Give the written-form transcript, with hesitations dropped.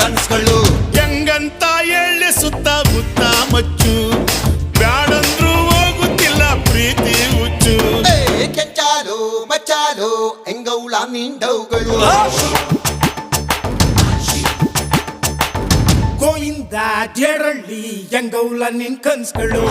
ಕನ್ಸ್ಗಳು ಹೆಂಗಂತ ಹೇಳಿ ಸುತ್ತ ಮುತ್ತ ಮಚ್ಚು ಬ್ಯಾಡಂದ್ರು ಹೋಗುತ್ತಿಲ್ಲ ಪ್ರೀತಿ ಹುಚ್ಚು ಕೆಂಚಾಲು ಮಚ್ಚಾಲು ಹೆಂಗೌಳ ನಿಂಡವುಗಳು ಗೋಯಿಂದ ಜೇರಳ್ಳಿ ಹೆಂಗೌಲ ನಿನ್ ಕನ್ಸ್ಗಳು